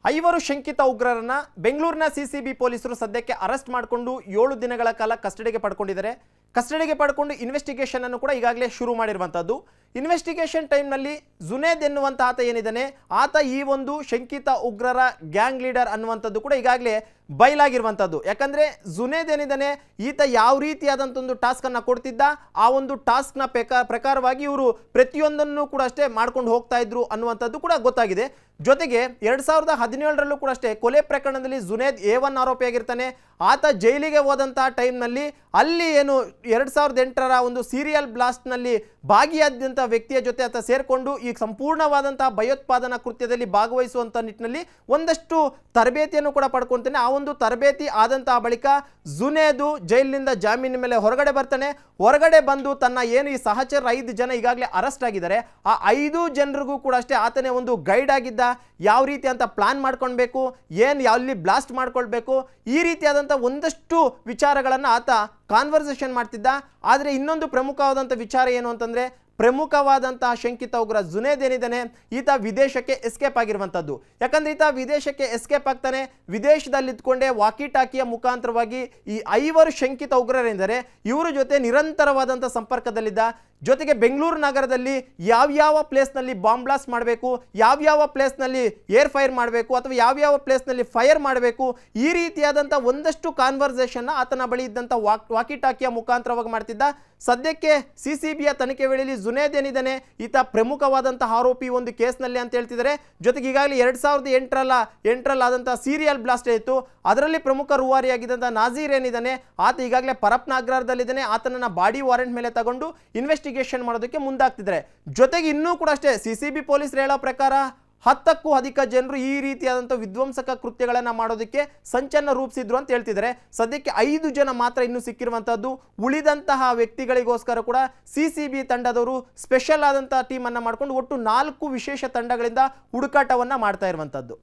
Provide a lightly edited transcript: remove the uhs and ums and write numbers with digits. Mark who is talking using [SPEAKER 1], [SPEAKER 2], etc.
[SPEAKER 1] ಐವರು ಶಂಕಿತ ಉಗ್ರರನ್ನ ಬೆಂಗಳೂರಿನ ಸಿಸಿಬಿ ಪೊಲೀಸರು ಸದ್ಯಕ್ಕೆ ಅರೆಸ್ಟ್ ಮಾಡಿಕೊಂಡು 7 ದಿನಗಳ ಕಾಲ ಕಸ್ಟಡಿಗೆ ಪಡ್ಕೊಂಡಿದ್ದಾರೆ. ಕಸ್ಟಡಿಗೆ ಪಡ್ಕೊಂಡು ಇನ್ವೆಸ್ಟಿಗೇಷನ್ ಅನ್ನು ಕೂಡ ಈಗಾಗಲೇ ಶುರು ಮಾಡಿರುವಂತದ್ದು. ಇನ್ವೆಸ್ಟಿಗೇಷನ್ ಟೈಮ್ನಲ್ಲಿ ಜುನೇದ್ ಎನ್ನುವಂತ ಆತ ಏನಿದ್ದಾನೆ ಆತ ಈ ಒಂದು ಶಂಕಿತ ಉಗ್ರರ ಗ್ಯಾಂಗ್ ಲೀಡರ್ ಅನ್ನುವಂಥದ್ದು ಕೂಡ ಈಗಾಗಲೇ ಬಯಲಾಗಿರುವಂಥದ್ದು. ಯಾಕಂದ್ರೆ ಜುನೇದ್ ಏನಿದ್ದಾನೆ ಈತ ಯಾವ ರೀತಿಯಾದಂಥ ಒಂದು ಟಾಸ್ಕ್ ಅನ್ನ ಕೊಡ್ತಿದ್ದ, ಆ ಒಂದು ಟಾಸ್ಕ್ನ ಪ್ರಕಾರವಾಗಿ ಇವರು ಪ್ರತಿಯೊಂದನ್ನು ಕೂಡ ಅಷ್ಟೇ ಮಾಡ್ಕೊಂಡು ಹೋಗ್ತಾ ಇದ್ರು ಅನ್ನುವಂಥದ್ದು ಕೂಡ ಗೊತ್ತಾಗಿದೆ. ಜೊತೆಗೆ 2017ರಲ್ಲೂ ಕೂಡ ಅಷ್ಟೇ ಕೊಲೆ ಪ್ರಕರಣದಲ್ಲಿ ಜುನೇದ್ A1 ಆರೋಪಿಯಾಗಿರ್ತಾನೆ. ಆತ ಜೈಲಿಗೆ ಹೋದಂತಹ ಟೈಮ್ನಲ್ಲಿ ಅಲ್ಲಿ ಏನು 2008ರ ಒಂದು ಸೀರಿಯಲ್ ಬ್ಲಾಸ್ಟ್ನಲ್ಲಿ ಭಾಗಿಯಾದಂಥ ವ್ಯಕ್ತಿಯ ಜೊತೆ ಆತ ಸೇರಿಕೊಂಡು ಈ ಸಂಪೂರ್ಣವಾದಂತಹ ಭಯೋತ್ಪಾದನಾ ಕೃತ್ಯದಲ್ಲಿ ಭಾಗವಹಿಸುವಂಥ ನಿಟ್ಟಿನಲ್ಲಿ ಒಂದಷ್ಟು ತರಬೇತಿಯನ್ನು ಕೂಡ ಪಡ್ಕೊತಾನೆ. ಆ ಒಂದು ತರಬೇತಿ ಆದಂತಹ ಬಳಿಕ ಜುನೇದು ಜೈಲಿನಿಂದ ಜಾಮೀನಿನ ಮೇಲೆ ಹೊರಗಡೆ ಬರ್ತಾನೆ. ಹೊರಗಡೆ ಬಂದು ತನ್ನ ಏನು ಈ ಸಹಚರ 5 ಜನ ಈಗಾಗಲೇ ಅರೆಸ್ಟ್ ಆಗಿದ್ದಾರೆ, ಆ 5 ಜನರಿಗೂ ಕೂಡ ಅಷ್ಟೇ ಆತನೇ ಒಂದು ಗೈಡ್ ಆಗಿದ್ದ. ಯಾವ ರೀತಿ ಅಂತ ಪ್ಲಾನ್ ಮಾಡ್ಕೊಳ್ಬೇಕು, ಏನು ಯಾವಲ್ಲಿ ಬ್ಲಾಸ್ಟ್ ಮಾಡ್ಕೊಳ್ಬೇಕು, ಈ ರೀತಿಯಾದಂಥ ಒಂದಷ್ಟು ವಿಚಾರಗಳನ್ನು ಆತ ಕಾನ್ವರ್ಸೇಷನ್ ಮಾಡ್ತಿದ್ದ. ಆದರೆ ಇನ್ನೊಂದು ಪ್ರಮುಖವಾದಂಥ ವಿಚಾರ ಏನು ಅಂತಂದರೆ, ಪ್ರಮುಖವಾದಂತಹ ಶಂಕಿತ ಉಗ್ರ ಜುನೇದ್ ಏನಿದ್ದಾನೆ ಈತ ವಿದೇಶಕ್ಕೆ ಎಸ್ಕೇಪ್ ಆಗಿರುವಂಥದ್ದು. ಯಾಕಂದ್ರೆ ಈತ ವಿದೇಶಕ್ಕೆ ಎಸ್ಕೇಪ್ ಆಗ್ತಾನೆ. ವಿದೇಶದಲ್ಲಿ ಇದ್ಕೊಂಡೆ ವಾಕಿ ಟಾಕಿಯ ಮುಖಾಂತರವಾಗಿ ಈ 5 ಶಂಕಿತ ಉಗ್ರರೆಂದರೆ ಇವರ ಜೊತೆ ನಿರಂತರವಾದಂಥ ಸಂಪರ್ಕದಲ್ಲಿದ್ದ. ಜೊತೆಗೆ ಬೆಂಗಳೂರು ನಗರದಲ್ಲಿ ಯಾವ್ಯಾವ ಪ್ಲೇಸ್ನಲ್ಲಿ ಬಾಂಬ್ ಬ್ಲಾಸ್ಟ್ ಮಾಡಬೇಕು, ಯಾವ್ಯಾವ ಪ್ಲೇಸ್ನಲ್ಲಿ ಏರ್ ಫೈರ್ ಮಾಡಬೇಕು ಅಥವಾ ಯಾವ್ಯಾವ ಪ್ಲೇಸ್ನಲ್ಲಿ ಫೈರ್ ಮಾಡಬೇಕು, ಈ ರೀತಿಯಾದಂಥ ಒಂದಷ್ಟು ಕಾನ್ವರ್ಸೇಷನ್ನ ಆತನ ಬಳಿ ಇದ್ದಂಥ ವಾಕಿ ಟಾಕಿಯ ಮುಖಾಂತರವಾಗಿ ಮಾಡ್ತಿದ್ದ. ಸದ್ಯಕ್ಕೆ ಸಿಸಿಬಿಯ ತನಿಖೆ ವೇಳೆಯಲ್ಲಿ ಜುನೇದ್ ಏನಿದ್ದಾನೆ ಈತ ಪ್ರಮುಖವಾದಂತಹ ಆರೋಪಿ ಒಂದು ಕೇಸ್ನಲ್ಲಿ ಅಂತ ಹೇಳ್ತಿದ್ದಾರೆ. ಜೊತೆಗೆ ಈಗಾಗಲೇ 2008ರಲ್ಲಿ ಆದಂತಹ ಸೀರಿಯಲ್ ಬ್ಲಾಸ್ಟ್ ಇತ್ತು, ಅದರಲ್ಲಿ ಪ್ರಮುಖ ರೂವಾರಿಯಾಗಿದ್ದಂಥ ನಾಜೀರ್ ಏನಿದ್ದಾನೆ ಆತ ಈಗಾಗಲೇ ಪರಪ್ನ ಅಗ್ರಹಾರದಲ್ಲಿದ್ದಾನೆ. ಆತನನ್ನ ಬಾಡಿ ವಾರೆಂಟ್ ಮೇಲೆ ತಗೊಂಡು ಇನ್ವೆಸ್ಟಿಗೇಷನ್ ಮಾಡೋದಕ್ಕೆ ಮುಂದಾಗ್ತಿದ್ದಾರೆ. ಜೊತೆಗೆ ಇನ್ನೂ ಕೂಡ ಅಷ್ಟೇ ಸಿಸಿಬಿ ಪೊಲೀಸರು ಹೇಳೋ ಪ್ರಕಾರ 10ಕ್ಕೂ ಅಧಿಕ ಜನರು ಈ ರೀತಿಯಾದಂಥ ವಿಧ್ವಂಸಕ ಕೃತ್ಯಗಳನ್ನು ಮಾಡೋದಕ್ಕೆ ಸಂಚನ್ನು ರೂಪಿಸಿದ್ರು ಅಂತ ಹೇಳ್ತಿದ್ದಾರೆ. ಸದ್ಯಕ್ಕೆ 5 ಜನ ಮಾತ್ರ ಇನ್ನೂ ಸಿಕ್ಕಿರುವಂಥದ್ದು. ಉಳಿದಂತಹ ವ್ಯಕ್ತಿಗಳಿಗೋಸ್ಕರ ಕೂಡ ಸಿಸಿಬಿ ತಂಡದವರು ಸ್ಪೆಷಲ್ ಆದಂತಹ ಟೀಮ್ ಅನ್ನು ಮಾಡಿಕೊಂಡು ಒಟ್ಟು 4 ವಿಶೇಷ ತಂಡಗಳಿಂದ ಹುಡುಕಾಟವನ್ನು ಮಾಡ್ತಾ ಇರುವಂಥದ್ದು.